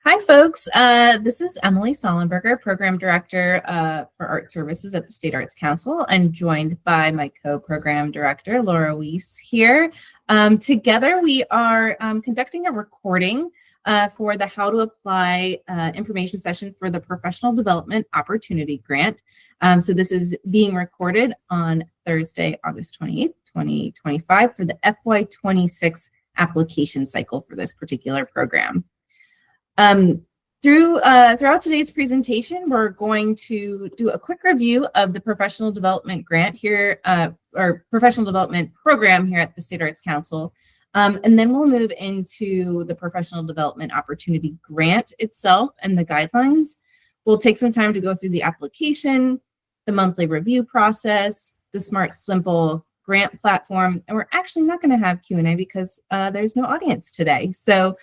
Hi, folks. This is Emily Sollenberger, Program Director for Art Services at the State Arts Council. I'm joined by my co-program director, Laura Weiss, here. Together, we are conducting a recording for the How to Apply information session for the Professional Development Opportunity Grant. So this is being recorded on Thursday, August 28th, 2025 for the FY26 application cycle for this particular program. Throughout today's presentation, we're going to do a quick review of the professional development grant here, or professional development program here at the State Arts Council. And then we'll move into the professional development opportunity grant itself and the guidelines. We'll take some time to go through the application, the monthly review process, the Smart Simple grant platform, and we're actually not going to have Q&A because there's no audience today. So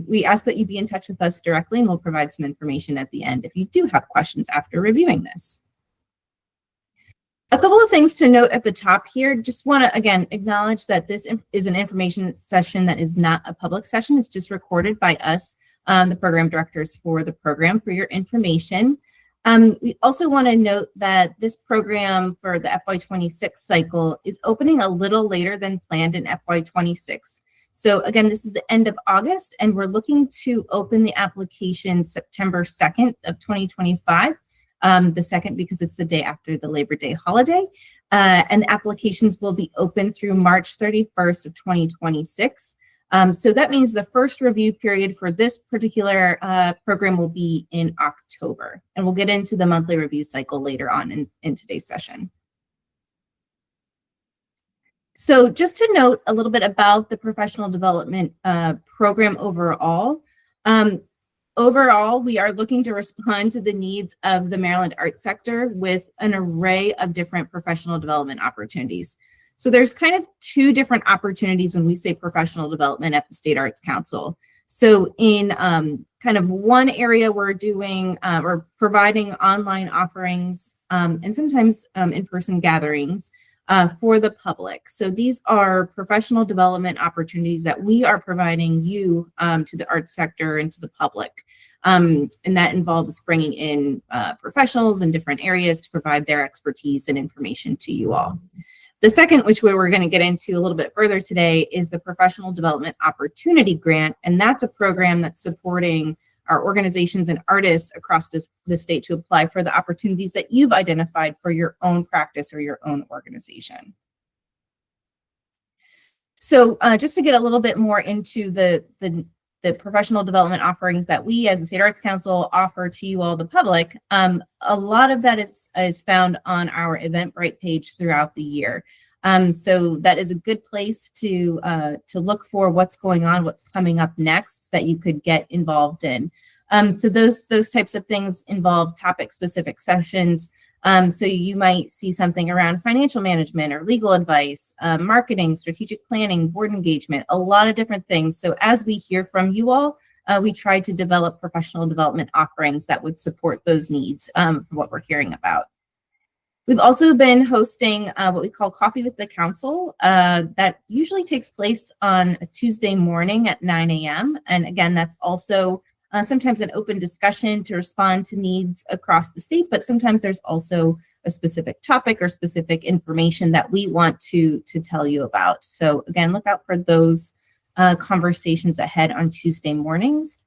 we ask that you be in touch with us directly, and we'll provide some information at the end if you do have questions after reviewing this. A couple of things to note at the top here. Just want to, again, acknowledge that this is an information session that is not a public session. It's just recorded by us, the program directors for the program, for your information. We also want to note that this program for the FY26 cycle is opening a little later than planned in FY26. So again, this is the end of August, and we're looking to open the application September 2nd of 2025, the second because it's the day after the Labor Day holiday, and the applications will be open through March 31st of 2026. So that means the first review period for this particular program will be in October, and we'll get into the monthly review cycle later on in today's session. So just to note a little bit about the professional development program overall. Overall, we are looking to respond to the needs of the Maryland art sector with an array of different professional development opportunities. So there's kind of two different opportunities when we say professional development at the State Arts Council. So in kind of one area, we're providing online offerings and sometimes in-person gatherings for the public. So these are professional development opportunities that we are providing you to the arts sector and to the public. And that involves bringing in professionals in different areas to provide their expertise and information to you all. The second, which we're going to get into a little bit further today, is the Professional Development Opportunity Grant. And that's a program that's supporting our organizations and artists across the state to apply for the opportunities that you've identified for your own practice or your own organization. So just to get a little bit more into the professional development offerings that we as the State Arts Council offer to you all, the public, a lot of that is found on our Eventbrite page throughout the year. So that is a good place to look for what's going on, what's coming up next that you could get involved in. So those types of things involve topic-specific sessions. So you might see something around financial management or legal advice, marketing, strategic planning, board engagement, a lot of different things. So as we hear from you all, we try to develop professional development offerings that would support those needs for what we're hearing about. We've also been hosting what we call Coffee with the Council. That usually takes place on a Tuesday morning at 9 a.m. And again, that's also sometimes an open discussion to respond to needs across the state, but sometimes there's also a specific topic or specific information that we want to tell you about. So again, look out for those conversations ahead on Tuesday mornings.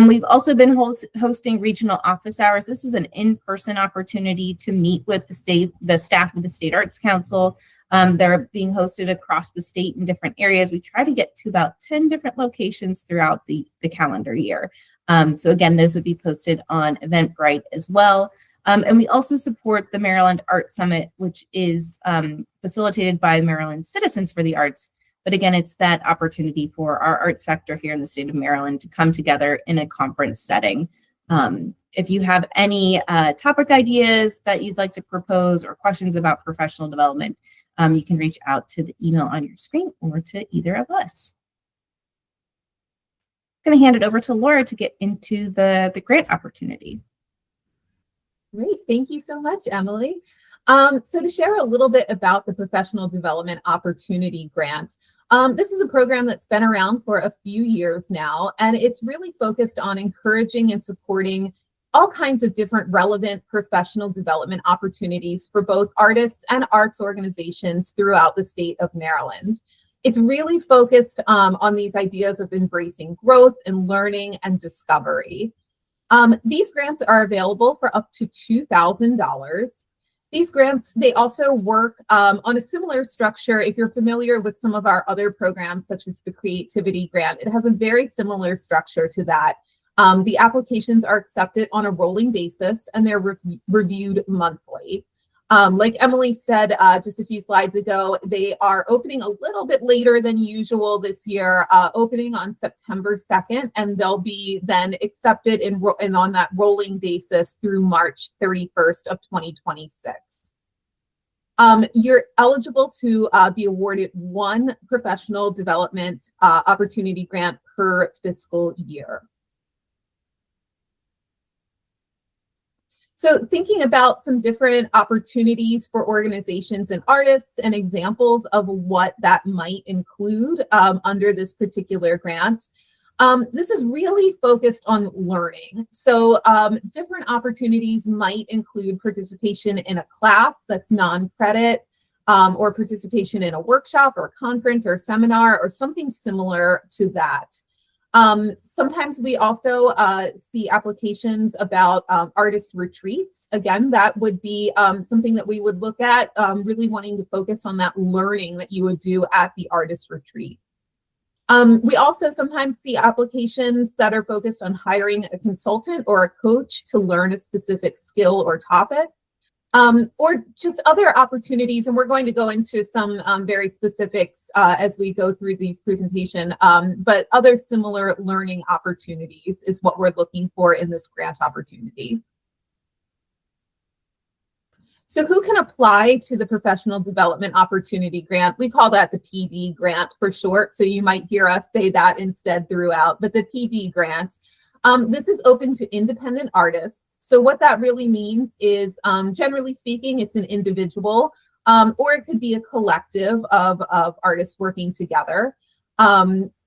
We've also been hosting regional office hours. This is an in-person opportunity to meet with the staff of the State Arts Council. They're being hosted across the state in different areas. We try to get to about 10 different locations throughout the calendar year. So again, those would be posted on Eventbrite as well. And we also support the Maryland Art Summit, which is facilitated by Maryland Citizens for the Arts. But again, it's that opportunity for our art sector here in the state of Maryland to come together in a conference setting. If you have any topic ideas that you'd like to propose or questions about professional development, you can reach out to the email on your screen or to either of us. I'm going to hand it over to Laura to get into the grant opportunity. Great, thank you so much, Emily. So to share a little bit about the Professional Development Opportunity Grant, This is a program that's been around for a few years now, and it's really focused on encouraging and supporting all kinds of different relevant professional development opportunities for both artists and arts organizations throughout the state of Maryland. It's really focused on these ideas of embracing growth and learning and discovery. These grants are available for up to $2,000. These grants, they also work on a similar structure. If you're familiar with some of our other programs, such as the Creativity Grant, it has a very similar structure to that. The applications are accepted on a rolling basis and they're reviewed monthly. Like Emily said just a few slides ago, they are opening a little bit later than usual this year, opening on September 2nd, and they'll be then accepted and on that rolling basis through March 31st of 2026. You're eligible to be awarded one professional development opportunity grant per fiscal year. So thinking about some different opportunities for organizations and artists and examples of what that might include under this particular grant. This is really focused on learning. So different opportunities might include participation in a class that's non-credit, or participation in a workshop or conference or seminar or something similar to that. Sometimes we also see applications about artist retreats. Again, that would be something that we would look at, really wanting to focus on that learning that you would do at the artist retreat. We also sometimes see applications that are focused on hiring a consultant or a coach to learn a specific skill or topic. Or just other opportunities, and we're going to go into some very specifics as we go through these presentation, but other similar learning opportunities is what we're looking for in this grant opportunity. So who can apply to the Professional Development Opportunity Grant? We call that the PD grant for short, so you might hear us say that instead throughout, but the PD grant. This is open to independent artists. So what that really means is, generally speaking, it's an individual, or it could be a collective of artists working together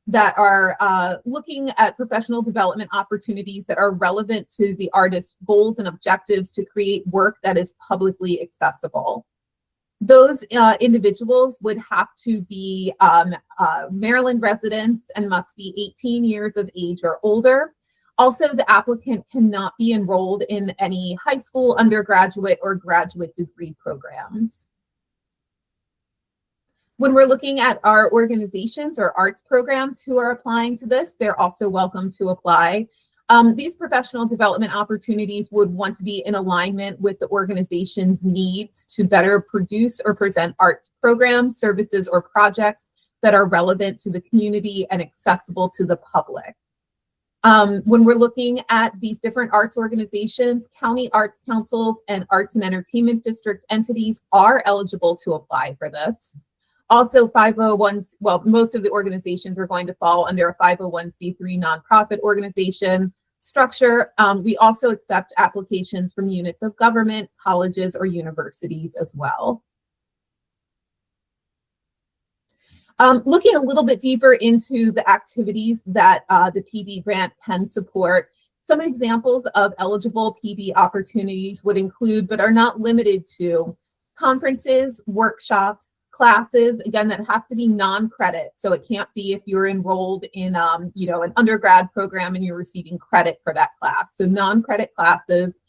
that are looking at professional development opportunities that are relevant to the artist's goals and objectives to create work that is publicly accessible. Those individuals would have to be Maryland residents and must be 18 years of age or older. Also, the applicant cannot be enrolled in any high school, undergraduate, or graduate degree programs. When we're looking at our organizations or arts programs who are applying to this, they're also welcome to apply. These professional development opportunities would want to be in alignment with the organization's needs to better produce or present arts programs, services, or projects that are relevant to the community and accessible to the public. When we're looking at these different arts organizations, county arts councils and arts and entertainment district entities are eligible to apply for this. Also 501s, well, most of the organizations are going to fall under a 501c3 nonprofit organization structure. We also accept applications from units of government, colleges, or universities as well. Looking a little bit deeper into the activities that the PD grant can support, some examples of eligible PD opportunities would include, but are not limited to, conferences, workshops, classes. Again, that has to be non-credit. So it can't be if you're enrolled in an undergrad program and you're receiving credit for that class. So non-credit classes,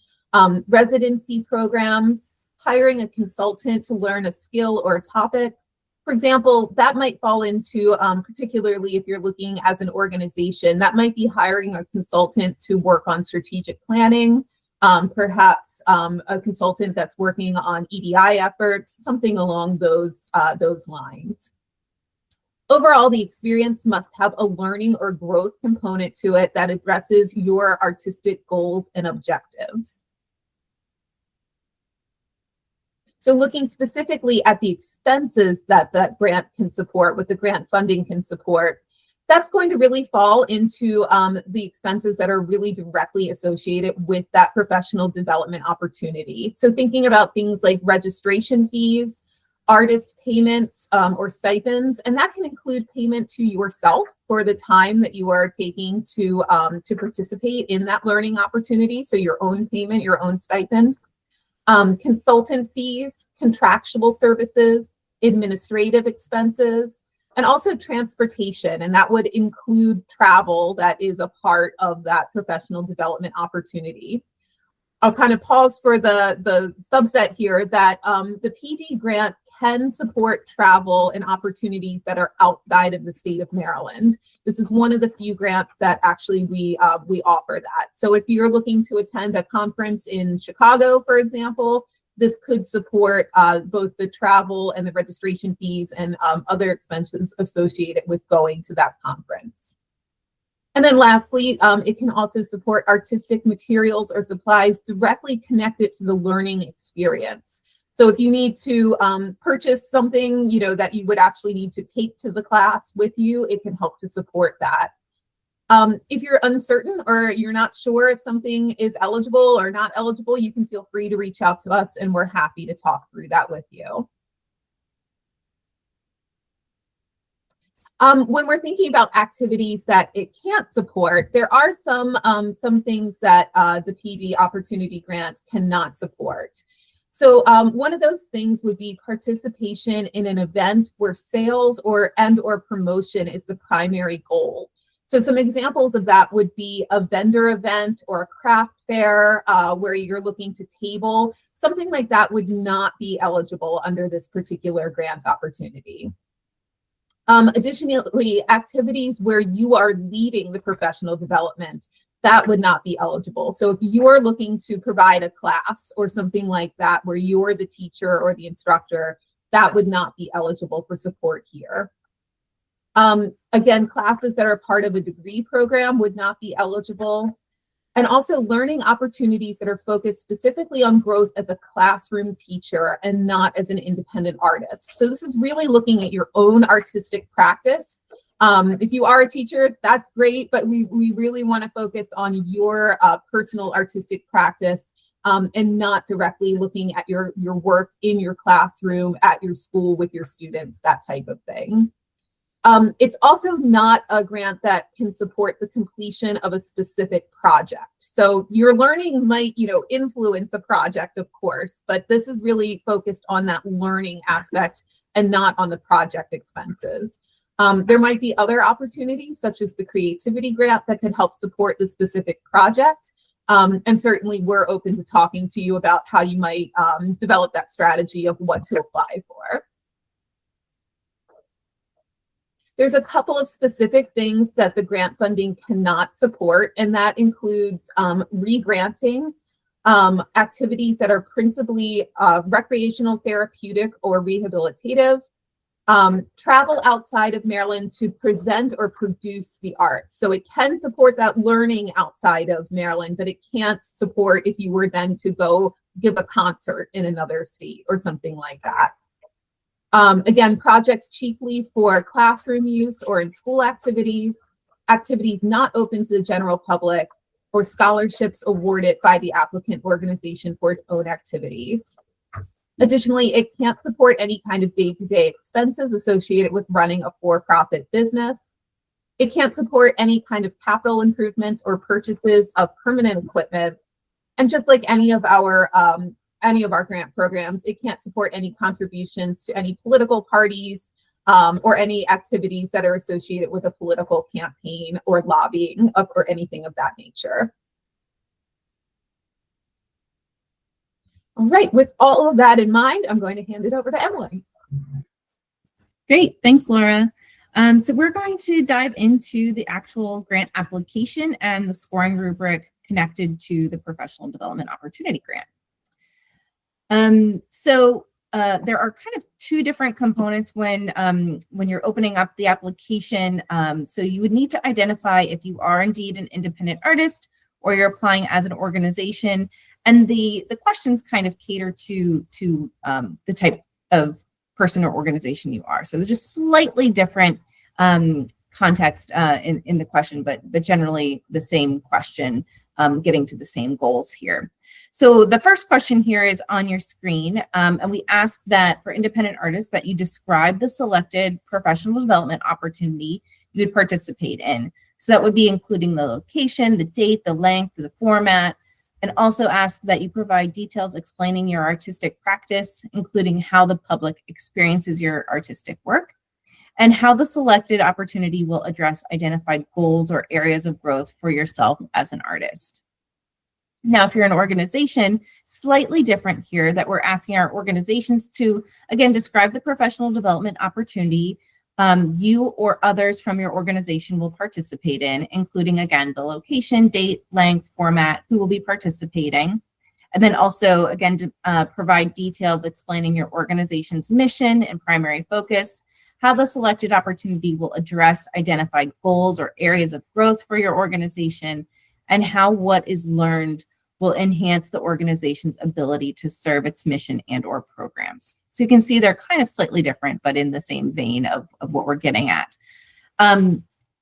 residency programs, hiring a consultant to learn a skill or a topic. For example, that might fall into, particularly if you're looking as an organization, that might be hiring a consultant to work on strategic planning, perhaps a consultant that's working on EDI efforts, something along those lines. Overall, the experience must have a learning or growth component to it that addresses your artistic goals and objectives. So looking specifically at the expenses that that grant can support, what the grant funding can support, that's going to really fall into the expenses that are really directly associated with that professional development opportunity. So thinking about things like registration fees, artist payments or stipends, and that can include payment to yourself for the time that you are taking to participate in that learning opportunity. So your own payment, your own stipend, consultant fees, contractual services, administrative expenses, and also transportation. And that would include travel that is a part of that professional development opportunity. I'll kind of pause for the subset here that the PD grant can support travel and opportunities that are outside of the state of Maryland. This is one of the few grants that actually we offer that. So if you're looking to attend a conference in Chicago, for example, this could support both the travel and the registration fees and other expenses associated with going to that conference. And then lastly, it can also support artistic materials or supplies directly connected to the learning experience. So if you need to purchase something, that you would actually need to take to the class with you, it can help to support that. If you're uncertain or you're not sure if something is eligible or not eligible, you can feel free to reach out to us and we're happy to talk through that with you. When we're thinking about activities that it can't support, there are some things that the PD Opportunity Grant cannot support. So one of those things would be participation in an event where sales or promotion is the primary goal. So some examples of that would be a vendor event or a craft fair where you're looking to table. Something like that would not be eligible under this particular grant opportunity. Additionally, activities where you are leading the professional development, that would not be eligible. So if you're looking to provide a class or something like that where you're the teacher or the instructor, that would not be eligible for support here. Again, classes that are part of a degree program would not be eligible. And also learning opportunities that are focused specifically on growth as a classroom teacher and not as an independent artist. So this is really looking at your own artistic practice. If you are a teacher, that's great, but we really want to focus on your personal artistic practice and not directly looking at your work in your classroom, at your school with your students, that type of thing. It's also not a grant that can support the completion of a specific project. So your learning might, influence a project, of course, but this is really focused on that learning aspect and not on the project expenses. There might be other opportunities, such as the creativity grant, that could help support the specific project. And certainly we're open to talking to you about how you might develop that strategy of what to apply for. There's a couple of specific things that the grant funding cannot support, and that includes re-granting activities that are principally recreational, therapeutic, or rehabilitative, travel outside of Maryland to present or produce the arts. So it can support that learning outside of Maryland, but it can't support if you were then to go give a concert in another state or something like that. Again, projects chiefly for classroom use or in school activities, activities not open to the general public, or scholarships awarded by the applicant organization for its own activities. Additionally, it can't support any kind of day-to-day expenses associated with running a for-profit business. It can't support any kind of capital improvements or purchases of permanent equipment. And just like any of our grant programs, it can't support any contributions to any political parties or any activities that are associated with a political campaign or lobbying or anything of that nature. All right, with all of that in mind, I'm going to hand it over to Emily. Great, thanks, Laura. So we're going to dive into the actual grant application and the scoring rubric connected to the Professional Development Opportunity Grant. There are kind of two different components when you're opening up the application. So you would need to identify if you are indeed an independent artist or you're applying as an organization. And the questions kind of cater to the type of person or organization you are. So they're just slightly different context in the question, but generally the same question getting to the same goals here. So the first question here is on your screen, and we ask that for independent artists that you describe the selected professional development opportunity you would participate in. So that would be including the location, the date, the length, the format, and also ask that you provide details explaining your artistic practice, including how the public experiences your artistic work, and how the selected opportunity will address identified goals or areas of growth for yourself as an artist. Now, if you're an organization, slightly different here, that we're asking our organizations to, again, describe the professional development opportunity you or others from your organization will participate in, including, again, the location, date, length, format, who will be participating. And then also, again, to provide details explaining your organization's mission and primary focus, how the selected opportunity will address identified goals or areas of growth for your organization, and how what is learned will enhance the organization's ability to serve its mission and or programs. So you can see they're kind of slightly different, but in the same vein of what we're getting at.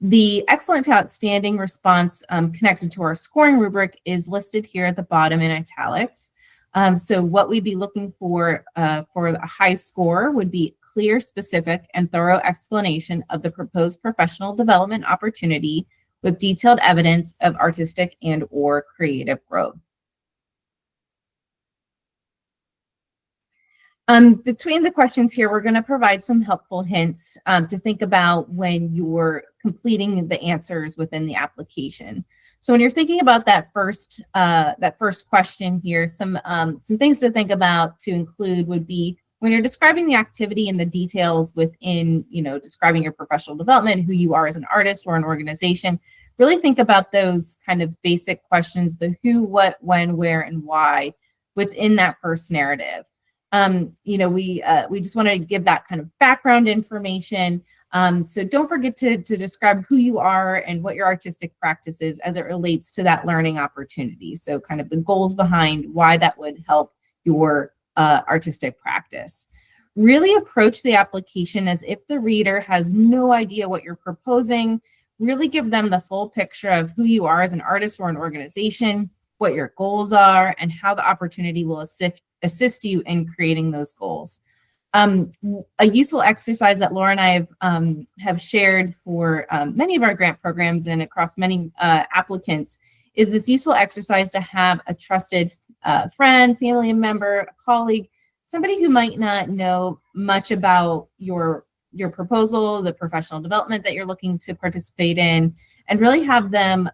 The excellent to outstanding response connected to our scoring rubric is listed here at the bottom in italics. So what we'd be looking for a high score would be clear, specific, and thorough explanation of the proposed professional development opportunity with detailed evidence of artistic and or creative growth. Between the questions here, we're going to provide some helpful hints to think about when you're completing the answers within the application. So when you're thinking about that first question here, some things to think about to include would be when you're describing the activity and the details within, describing your professional development, who you are as an artist or an organization, really think about those kind of basic questions, the who, what, when, where, and why within that first narrative. We just want to give that kind of background information. So don't forget to describe who you are and what your artistic practice is as it relates to that learning opportunity. So kind of the goals behind why that would help your artistic practice. Really approach the application as if the reader has no idea what you're proposing. Really give them the full picture of who you are as an artist or an organization, what your goals are, and how the opportunity will assist you in creating those goals. A useful exercise that Laura and I have shared for many of our grant programs and across many applicants is this useful exercise to have a trusted friend, family member, a colleague, somebody who might not know much about your proposal, the professional development that you're looking to participate in, and really have them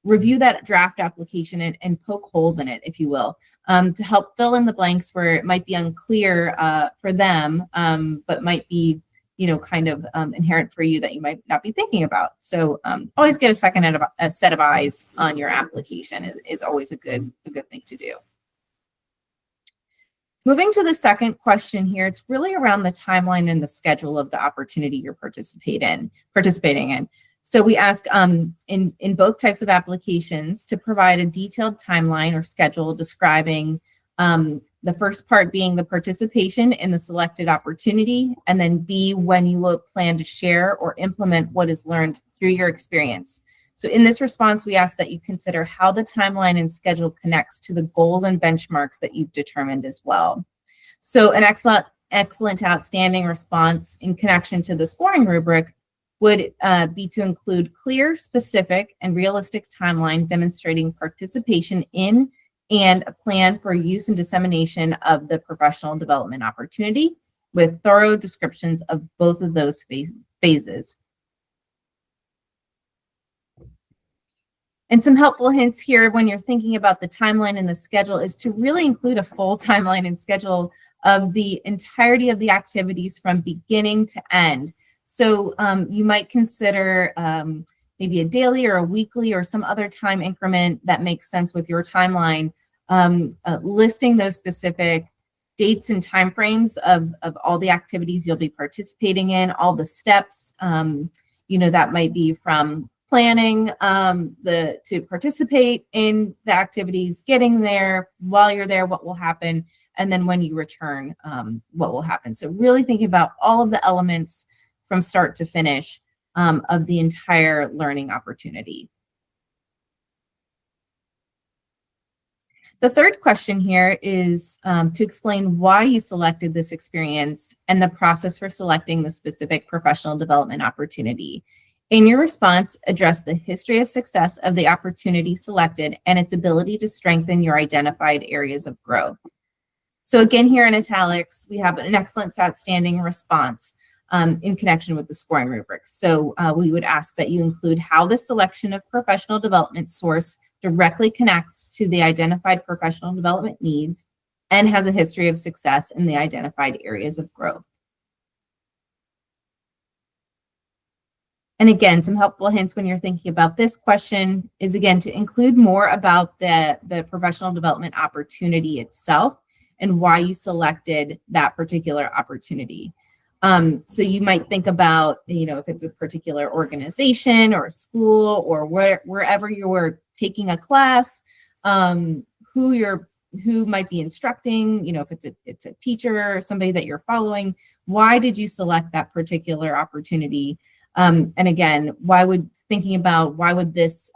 review that draft application and poke holes in it, if you will, to help fill in the blanks where it might be unclear for them, but might be, kind of inherent for you that you might not be thinking about. So always get a set of eyes on your application is always a good thing to do. Moving to the second question here, it's really around the timeline and the schedule of the opportunity you're participating in. So we ask in both types of applications to provide a detailed timeline or schedule describing the first part being the participation in the selected opportunity, and then B, when you will plan to share or implement what is learned through your experience. So in this response, we ask that you consider how the timeline and schedule connects to the goals and benchmarks that you've determined as well. So an excellent to outstanding response in connection to the scoring rubric would be to include clear, specific, and realistic timeline demonstrating participation in and a plan for use and dissemination of the professional development opportunity with thorough descriptions of both of those phases. And some helpful hints here when you're thinking about the timeline and the schedule is to really include a full timeline and schedule of the entirety of the activities from beginning to end. So you might consider maybe a daily or a weekly or some other time increment that makes sense with your timeline, listing those specific dates and timeframes of all the activities you'll be participating in, all the steps, that might be from planning to participate in the activities, getting there, while you're there, what will happen, and then when you return, what will happen. So really thinking about all of the elements from start to finish of the entire learning opportunity. The third question here is to explain why you selected this experience and the process for selecting the specific professional development opportunity. In your response, address the history of success of the opportunity selected and its ability to strengthen your identified areas of growth. So again, here in italics, we have an excellent to outstanding response in connection with the scoring rubric. So we would ask that you include how the selection of professional development source directly connects to the identified professional development needs and has a history of success in the identified areas of growth. And again, some helpful hints when you're thinking about this question is, again, to include more about the professional development opportunity itself and why you selected that particular opportunity. So you might think about, if it's a particular organization or a school or wherever you're taking a class, who might be instructing, if it's a teacher or somebody that you're following. Why did you select that particular opportunity? And again, why was this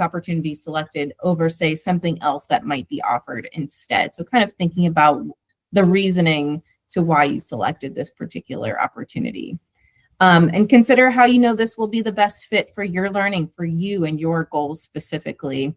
opportunity selected over, say, something else that might be offered instead? So kind of thinking about the reasoning to why you selected this particular opportunity. And consider how this will be the best fit for your learning, for you and your goals specifically.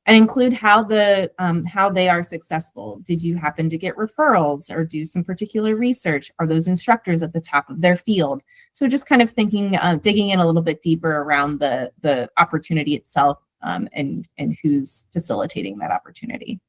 And include how they are successful. Did you happen to get referrals or do some particular research? Are those instructors at the top of their field? So just kind of thinking, digging in a little bit deeper around the opportunity itself and who's facilitating that opportunity.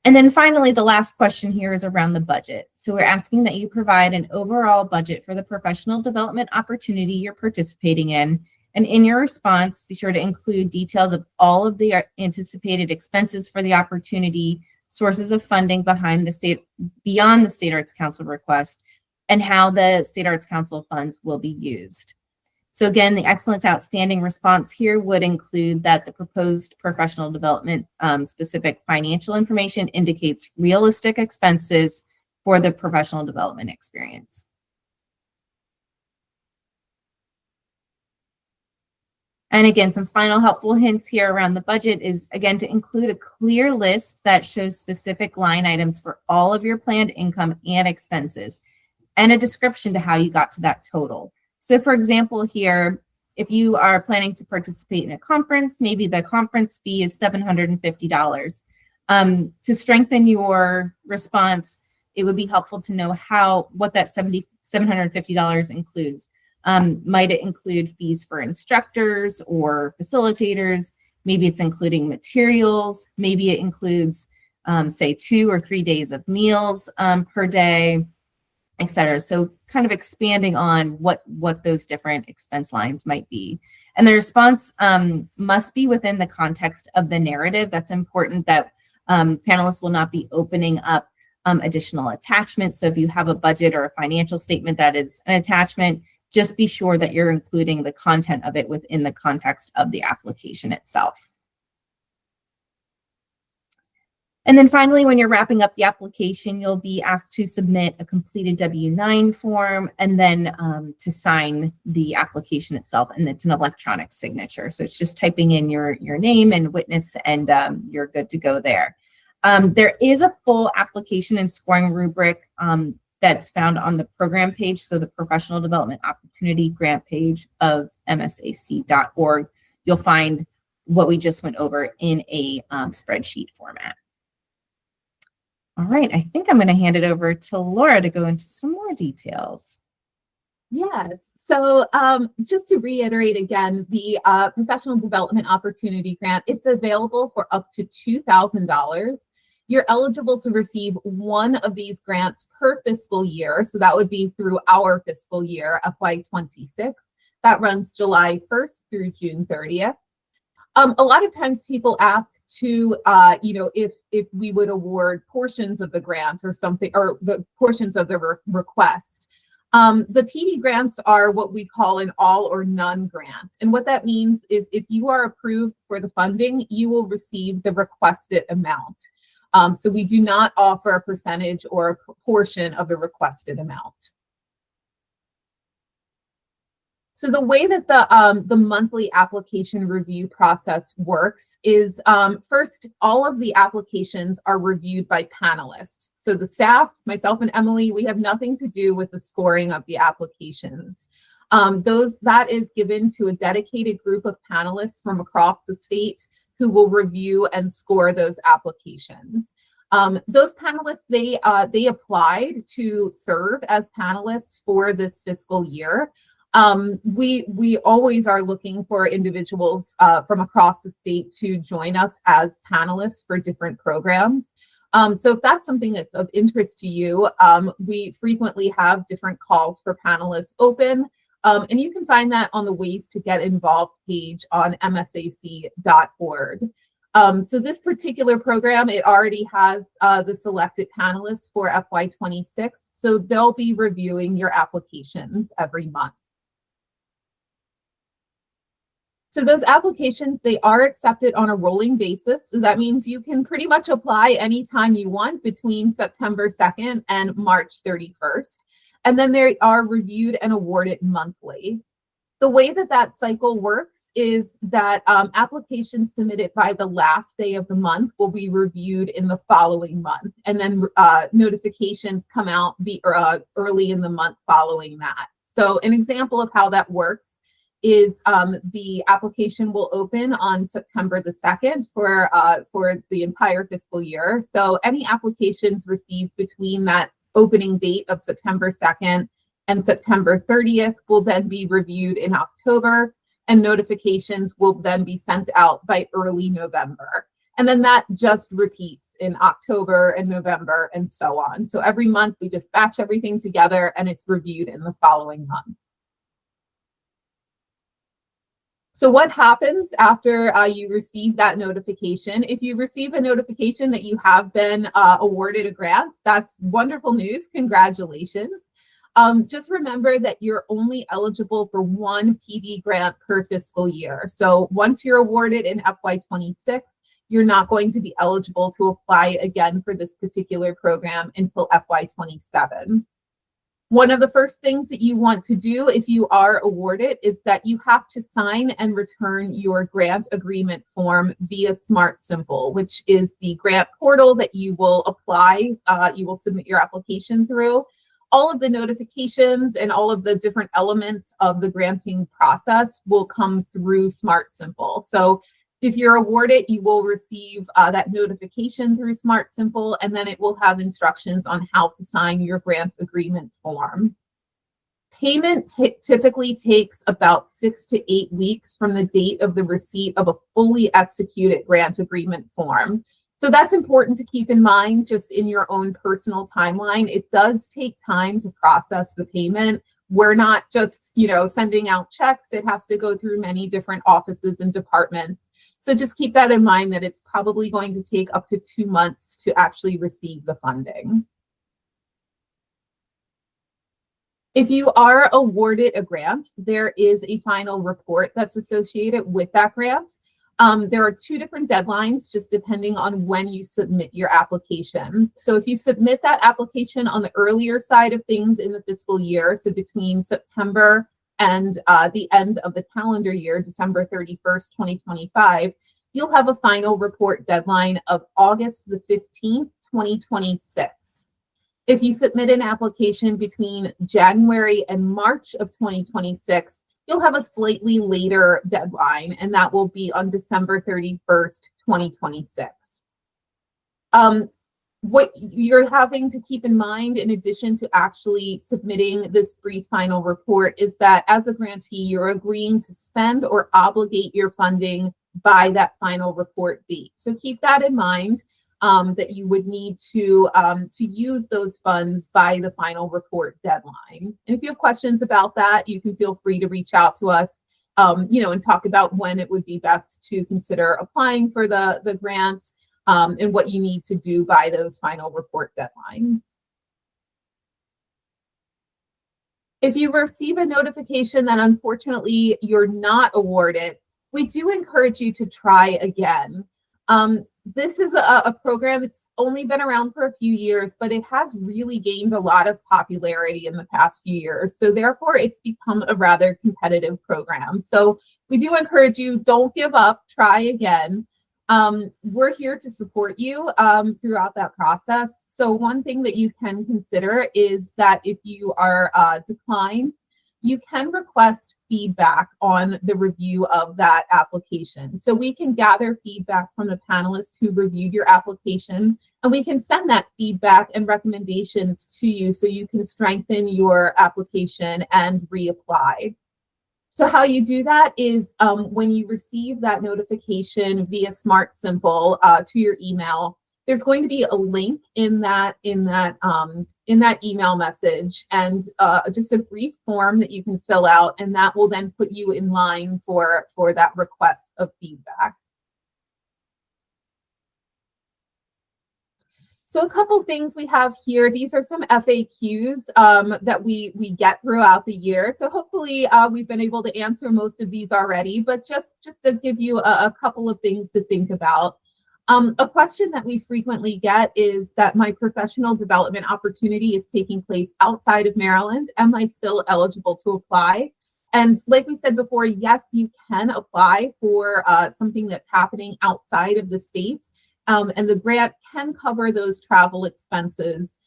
And then finally, the last question here is around the budget. So we're asking that you provide an overall budget for the professional development opportunity you're participating in. And in your response, be sure to include details of all of the anticipated expenses for the opportunity, sources of funding beyond the State Arts Council request, and how the State Arts Council funds will be used. So again, the excellent to outstanding response here would include that the proposed professional development specific financial information indicates realistic expenses for the professional development experience. And again, some final helpful hints here around the budget is, again, to include a clear list that shows specific line items for all of your planned income and expenses, and a description to how you got to that total. So for example, here, if you are planning to participate in a conference, maybe the conference fee is $750. To strengthen your response, it would be helpful to know what that $750 includes. Might it include fees for instructors or facilitators? Maybe it's including materials. Maybe it includes, say, 2 or 3 days of meals per day, et cetera. So kind of expanding on what those different expense lines might be. And the response must be within the context of the narrative. That's important that panelists will not be opening up additional attachments. So if you have a budget or a financial statement that is an attachment, just be sure that you're including the content of it within the context of the application itself. And then finally, when you're wrapping up the application, you'll be asked to submit a completed W-9 form and then to sign the application itself. And it's an electronic signature. So it's just typing in your name and witness, and you're good to go there. There is a full application and scoring rubric that's found on the program page, so the Professional Development Opportunity Grant page of msac.org. You'll find what we just went over in a spreadsheet format. All right, I think I'm going to hand it over to Laura to go into some more details. Yes. So just to reiterate again, the Professional Development Opportunity Grant, it's available for up to $2,000. You're eligible to receive one of these grants per fiscal year. So that would be through our fiscal year, FY26. That runs July 1st through June 30th. A lot of times people ask to, if we would award portions of the grant or something, or the portions of the request. The PD grants are what we call an all or none grant. And what that means is if you are approved for the funding, you will receive the requested amount. So we do not offer a percentage or a portion of the requested amount. So the way that the monthly application review process works is first, all of the applications are reviewed by panelists. So the staff, myself and Emily, we have nothing to do with the scoring of the applications. That is given to a dedicated group of panelists from across the state who will review and score those applications. Those panelists, they applied to serve as panelists for this fiscal year. We always are looking for individuals from across the state to join us as panelists for different programs. So if that's something that's of interest to you, we frequently have different calls for panelists open, and you can find that on the Ways to Get Involved page on msac.org. So this particular program, it already has the selected panelists for FY26, so they'll be reviewing your applications every month. So those applications, they are accepted on a rolling basis. So that means you can pretty much apply anytime you want between September 2nd and March 31st. And then they are reviewed and awarded monthly. The way that that cycle works is that applications submitted by the last day of the month will be reviewed in the following month. And then notifications come out early in the month following that. So an example of how that works is the application will open on September the 2nd for the entire fiscal year. So any applications received between that opening date of September 2nd and September 30th will then be reviewed in October, and notifications will then be sent out by early November. And then that just repeats in October and November and so on. So every month we just batch everything together and it's reviewed in the following month. So what happens after you receive that notification? If you receive a notification that you have been awarded a grant, that's wonderful news. Congratulations. Just remember that you're only eligible for one PD grant per fiscal year. So once you're awarded in FY26, you're not going to be eligible to apply again for this particular program until FY27. One of the first things that you want to do if you are awarded is that you have to sign and return your grant agreement form via Smart Simple, which is the grant portal that you will apply, you will submit your application through. All of the notifications and all of the different elements of the granting process will come through Smart Simple. So if you're awarded, you will receive that notification through Smart Simple, and then it will have instructions on how to sign your grant agreement form. Payment typically takes about 6 to 8 weeks from the date of the receipt of a fully executed grant agreement form. So that's important to keep in mind just in your own personal timeline. It does take time to process the payment. We're not just, sending out checks. It has to go through many different offices and departments. So just keep that in mind that it's probably going to take up to 2 months to actually receive the funding. If you are awarded a grant, there is a final report that's associated with that grant. There are 2 different deadlines, just depending on when you submit your application. So if you submit that application on the earlier side of things in the fiscal year, so between September and the end of the calendar year, December 31st, 2025, you'll have a final report deadline of August the 15th, 2026. If you submit an application between January and March of 2026, you'll have a slightly later deadline, and that will be on December 31st, 2026. What you're having to keep in mind, in addition to actually submitting this brief final report, is that as a grantee, you're agreeing to spend or obligate your funding by that final report date. So keep that in mind, that you would need to use those funds by the final report deadline. And if you have questions about that, you can feel free to reach out to us, and talk about when it would be best to consider applying for the grant, and what you need to do by those final report deadlines. If you receive a notification that unfortunately you're not awarded, we do encourage you to try again. This is a program, it's only been around for a few years, but it has really gained a lot of popularity in the past few years. So therefore, it's become a rather competitive program. So we do encourage you, don't give up, try again. We're here to support you throughout that process. So one thing that you can consider is that if you are declined, you can request feedback on the review of that application. So we can gather feedback from the panelists who reviewed your application, and we can send that feedback and recommendations to you so you can strengthen your application and reapply. So how you do that is when you receive that notification via Smart Simple to your email, there's going to be a link in that email message, and just a brief form that you can fill out, and that will then put you in line for that request of feedback. So a couple things we have here. These are some FAQs that we get throughout the year. So hopefully we've been able to answer most of these already, but just to give you a couple of things to think about. A question that we frequently get is that my professional development opportunity is taking place outside of Maryland. Am I still eligible to apply? And like we said before, yes, you can apply for something that's happening outside of the state. And the grant can cover those travel expenses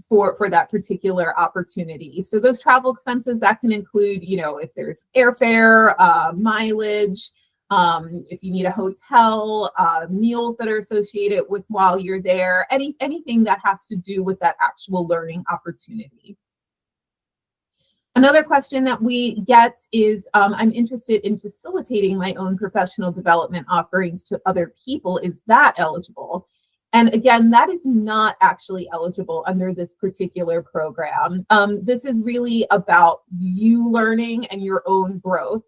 for that particular opportunity. So those travel expenses, that can include, if there's airfare, mileage, if you need a hotel, meals that are associated with while you're there, anything that has to do with that actual learning opportunity. Another question that we get is, I'm interested in facilitating my own professional development offerings to other people. Is that eligible? And again, that is not actually eligible under this particular program. This is really about you learning and your own growth.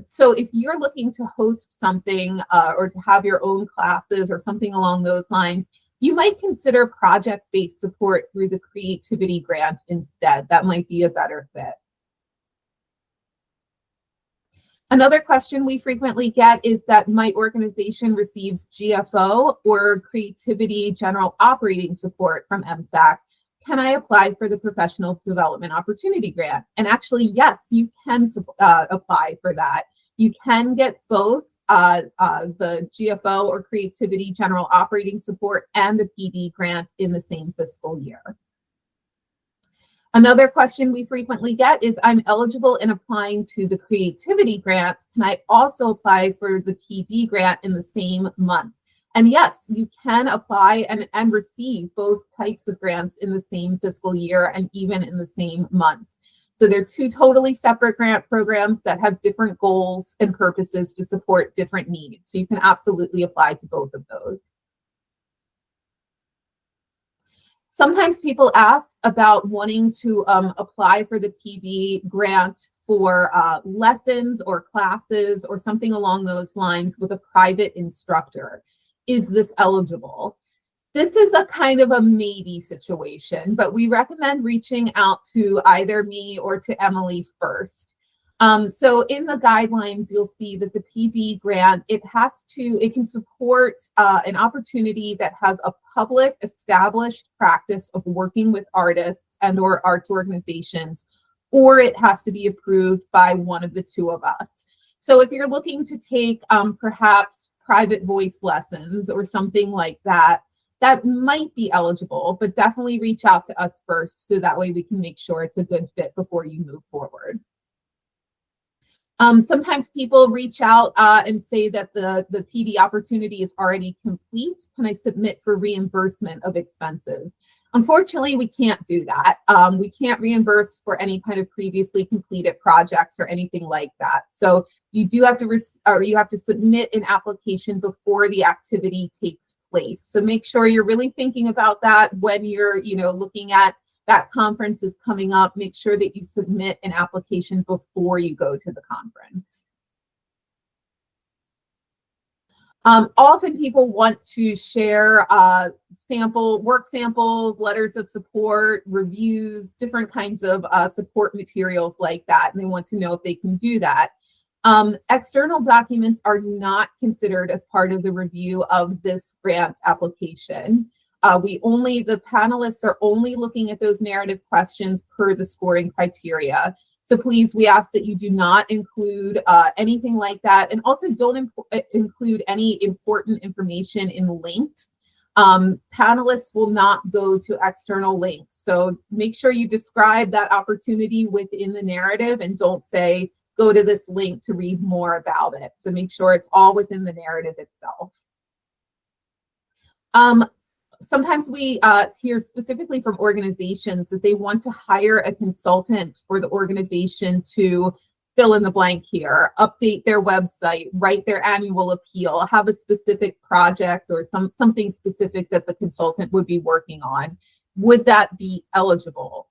So if you're looking to host something or to have your own classes or something along those lines, you might consider project-based support through the Creativity Grant instead. That might be a better fit. Another question we frequently get is that my organization receives GFO or Creativity General Operating Support from MSAC. Can I apply for the Professional Development Opportunity Grant? And actually, yes, you can apply for that. You can get both the GFO or Creativity General Operating Support and the PD grant in the same fiscal year. Another question we frequently get is, I'm eligible in applying to the Creativity Grant. Can I also apply for the PD grant in the same month? And yes, you can apply and receive both types of grants in the same fiscal year and even in the same month. So they're two totally separate grant programs that have different goals and purposes to support different needs. So you can absolutely apply to both of those. Sometimes people ask about wanting to apply for the PD grant for lessons or classes or something along those lines with a private instructor. Is this eligible? This is a kind of a maybe situation, but we recommend reaching out to either me or to Emily first. So in the guidelines, you'll see that the PD grant, it can support an opportunity that has a public established practice of working with artists and or arts organizations, or it has to be approved by one of the two of us. So if you're looking to take perhaps private voice lessons or something like that, that might be eligible, but definitely reach out to us first so that way we can make sure it's a good fit before you move forward. Sometimes people reach out and say that the PD opportunity is already complete. Can I submit for reimbursement of expenses? Unfortunately, we can't do that. We can't reimburse for any kind of previously completed projects or anything like that. So you do have to submit an application before the activity takes place. So make sure you're really thinking about that when you're, looking at that conference is coming up. Make sure that you submit an application before you go to the conference. Often people want to share work samples, letters of support, reviews, different kinds of support materials like that, and they want to know if they can do that. External documents are not considered as part of the review of this grant application. The panelists are only looking at those narrative questions per the scoring criteria. So please, we ask that you do not include anything like that, and also don't include any important information in links. Panelists will not go to external links. So make sure you describe that opportunity within the narrative and don't say, go to this link to read more about it. So make sure it's all within the narrative itself. Sometimes we hear specifically from organizations that they want to hire a consultant for the organization to fill in the blank here, update their website, write their annual appeal, have a specific project or something specific that the consultant would be working on. Would that be eligible?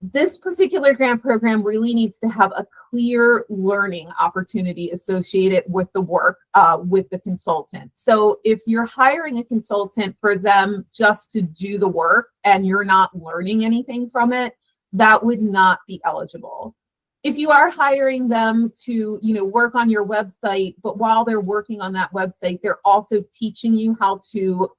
This particular grant program really needs to have a clear learning opportunity associated with the work with the consultant. So if you're hiring a consultant for them just to do the work and you're not learning anything from it, that would not be eligible. If you are hiring them to, work on your website, but while they're working on that website, they're also teaching you how to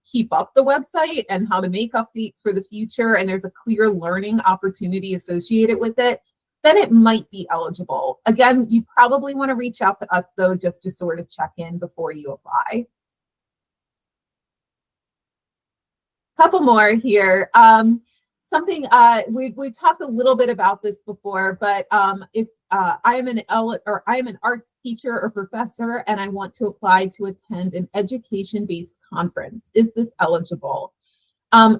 keep up the website and how to make updates for the future, and there's a clear learning opportunity associated with it, then it might be eligible. Again, you probably want to reach out to us, though, just to sort of check in before you apply. Couple more here. Something we've talked a little bit about this before, but if I am an arts teacher or professor and I want to apply to attend an education-based conference, is this eligible?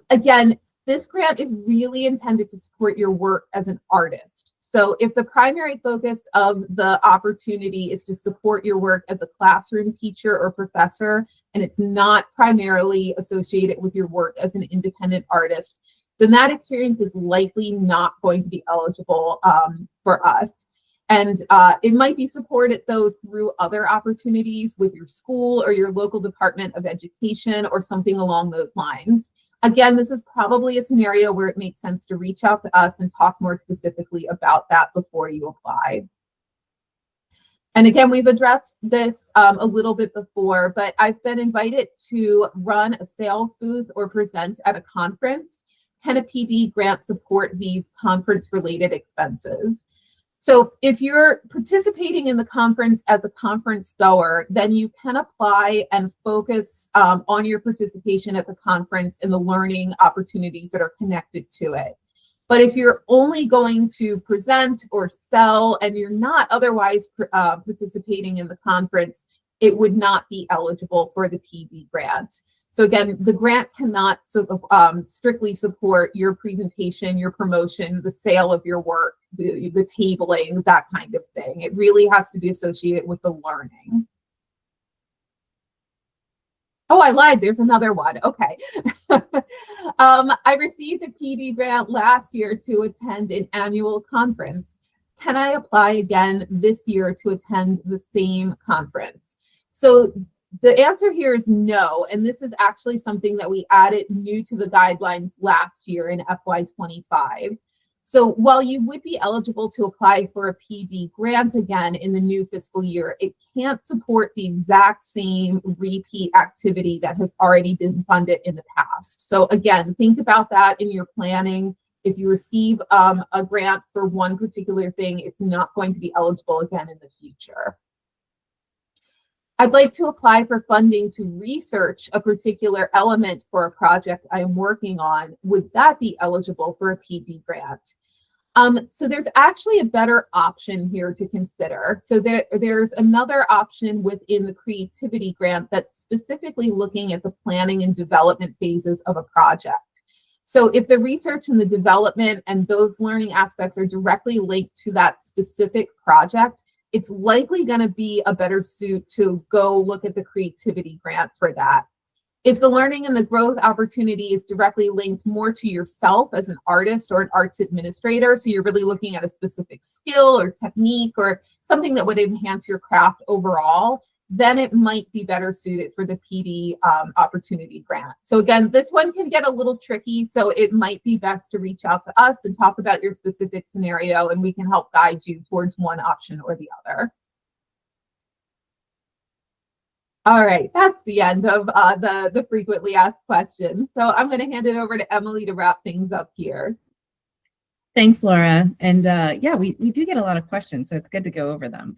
Again, this grant is really intended to support your work as an artist. So if the primary focus of the opportunity is to support your work as a classroom teacher or professor, and it's not primarily associated with your work as an independent artist, then that experience is likely not going to be eligible for us. And it might be supported, though, through other opportunities with your school or your local Department of Education or something along those lines. Again, this is probably a scenario where it makes sense to reach out to us and talk more specifically about that before you apply. And again, we've addressed this a little bit before, but I've been invited to run a sales booth or present at a conference. Can a PD grant support these conference-related expenses? So if you're participating in the conference as a conference goer, then you can apply and focus on your participation at the conference and the learning opportunities that are connected to it. But if you're only going to present or sell and you're not otherwise participating in the conference, it would not be eligible for the PD grant. So again, the grant cannot strictly support your presentation, your promotion, the sale of your work, the tabling, that kind of thing. It really has to be associated with the learning. Oh, I lied. There's another one. Okay. I received a PD grant last year to attend an annual conference. Can I apply again this year to attend the same conference? So the answer here is no, and this is actually something that we added new to the guidelines last year in FY25. So while you would be eligible to apply for a PD grant again in the new fiscal year, it can't support the exact same repeat activity that has already been funded in the past. So again, think about that in your planning. If you receive a grant for one particular thing, it's not going to be eligible again in the future. I'd like to apply for funding to research a particular element for a project I'm working on. Would that be eligible for a PD grant? So there's actually a better option here to consider. So there's another option within the creativity grant that's specifically looking at the planning and development phases of a project. So if the research and the development and those learning aspects are directly linked to that specific project, it's likely going to be a better suit to go look at the creativity grant for that. If the learning and the growth opportunity is directly linked more to yourself as an artist or an arts administrator, so you're really looking at a specific skill or technique or something that would enhance your craft overall, then it might be better suited for the PD opportunity grant. So again, this one can get a little tricky, so it might be best to reach out to us and talk about your specific scenario, and we can help guide you towards one option or the other. All right, that's the end of the frequently asked questions. So I'm going to hand it over to Emily to wrap things up here. Thanks, Laura. And yeah, we do get a lot of questions, so it's good to go over them.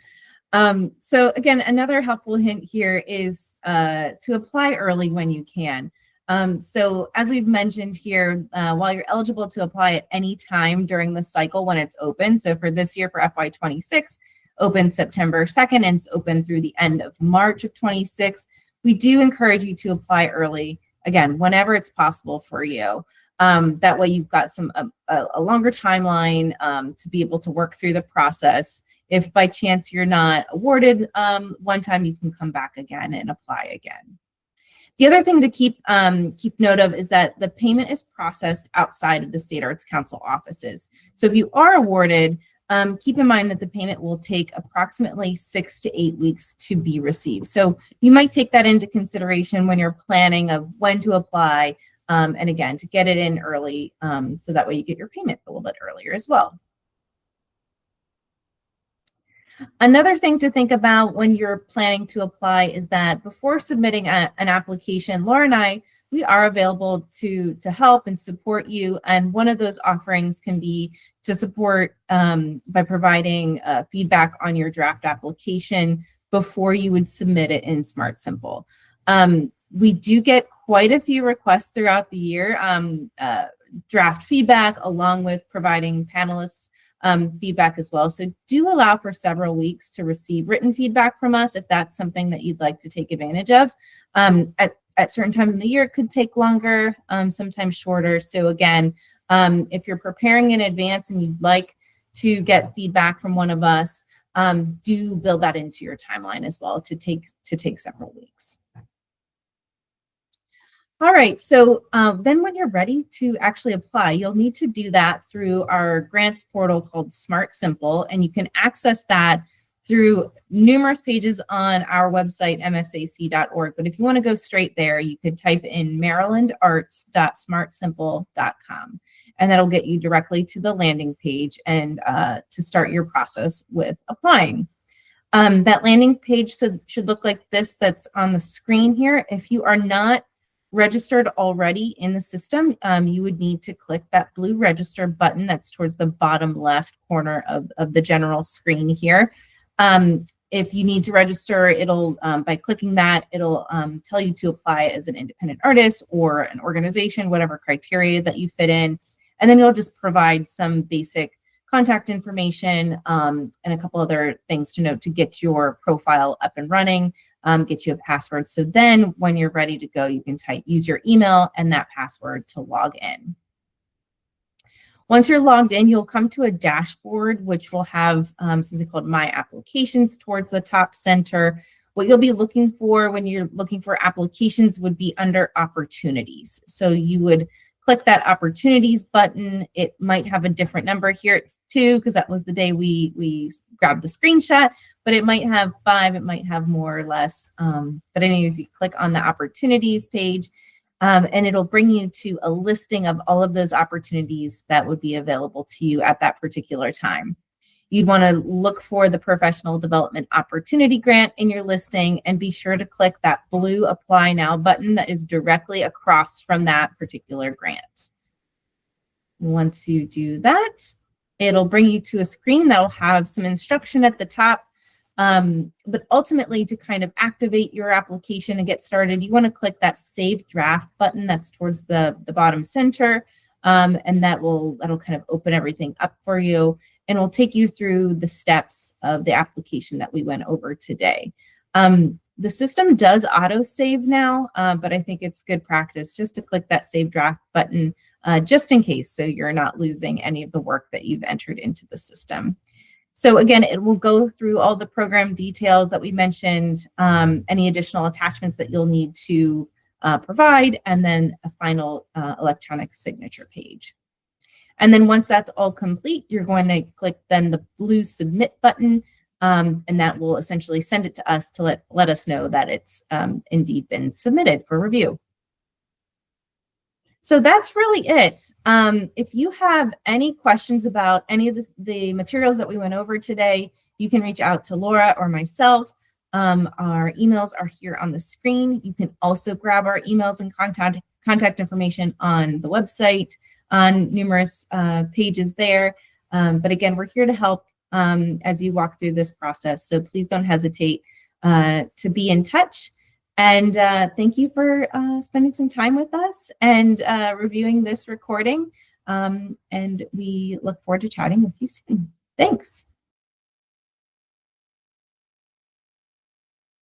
So again, another helpful hint here is to apply early when you can. So as we've mentioned here, while you're eligible to apply at any time during the cycle when it's open, so for this year for FY26, open September 2nd, and it's open through the end of March of 26, we do encourage you to apply early, again, whenever it's possible for you. That way you've got a longer timeline to be able to work through the process. If by chance you're not awarded one time, you can come back again and apply again. The other thing to keep note of is that the payment is processed outside of the State Arts Council offices. So if you are awarded, keep in mind that the payment will take approximately 6 to 8 weeks to be received. So you might take that into consideration when you're planning of when to apply, and again, to get it in early, so that way you get your payment a little bit earlier as well. Another thing to think about when you're planning to apply is that before submitting an application, Laura and I, we are available to help and support you. And one of those offerings can be to support by providing feedback on your draft application before you would submit it in Smart Simple. We do get quite a few requests throughout the year, draft feedback, along with providing panelists feedback as well. So do allow for several weeks to receive written feedback from us if that's something that you'd like to take advantage of. At certain times in the year, it could take longer, sometimes shorter. So again, if you're preparing in advance and you'd like to get feedback from one of us, do build that into your timeline as well to take several weeks. All right, so then when you're ready to actually apply, you'll need to do that through our grants portal called Smart Simple, and you can access that through numerous pages on our website, msac.org. But if you want to go straight there, you could type in marylandarts.smartsimple.com, and that'll get you directly to the landing page and to start your process with applying. That landing page should look like this that's on the screen here. If you are not registered already in the system, you would need to click that blue register button that's towards the bottom left corner of the general screen here. If you need to register, it'll by clicking that, it'll tell you to apply as an independent artist or an organization, whatever criteria that you fit in. And then you'll just provide some basic contact information and a couple other things to note to get your profile up and running. Get you a password. So then when you're ready to go, you can use your email and that password to log in. Once you're logged in, you'll come to a dashboard, which will have something called My Applications towards the top center. What you'll be looking for when you're looking for applications would be under Opportunities. So you would click that Opportunities button. It might have a different number here. It's 2 because that was the day we grabbed the screenshot, but it might have 5, it might have more or less. But anyways, you click on the Opportunities page, and it'll bring you to a listing of all of those opportunities that would be available to you at that particular time. You'd want to look for the Professional Development Opportunity Grant in your listing and be sure to click that blue Apply Now button that is directly across from that particular grant. Once you do that, it'll bring you to a screen that'll have some instruction at the top. But ultimately, to kind of activate your application and get started, you want to click that Save Draft button that's towards the bottom center, and that'll kind of open everything up for you. And we'll take you through the steps of the application that we went over today. The system does auto-save now, but I think it's good practice just to click that Save Draft button just in case, so you're not losing any of the work that you've entered into the system. So again, it will go through all the program details that we mentioned, any additional attachments that you'll need to provide, and then a final electronic signature page. And then once that's all complete, you're going to click then the blue Submit button. and that will essentially send it to us to let us know that it's indeed been submitted for review. So that's really it. If you have any questions about any of the materials that we went over today, you can reach out to Laura or myself. Our emails are here on the screen. You can also grab our emails and contact information on the website, on numerous pages there. But again, we're here to help as you walk through this process. So please don't hesitate to be in touch. And thank you for spending some time with us and reviewing this recording. And we look forward to chatting with you soon. Thanks.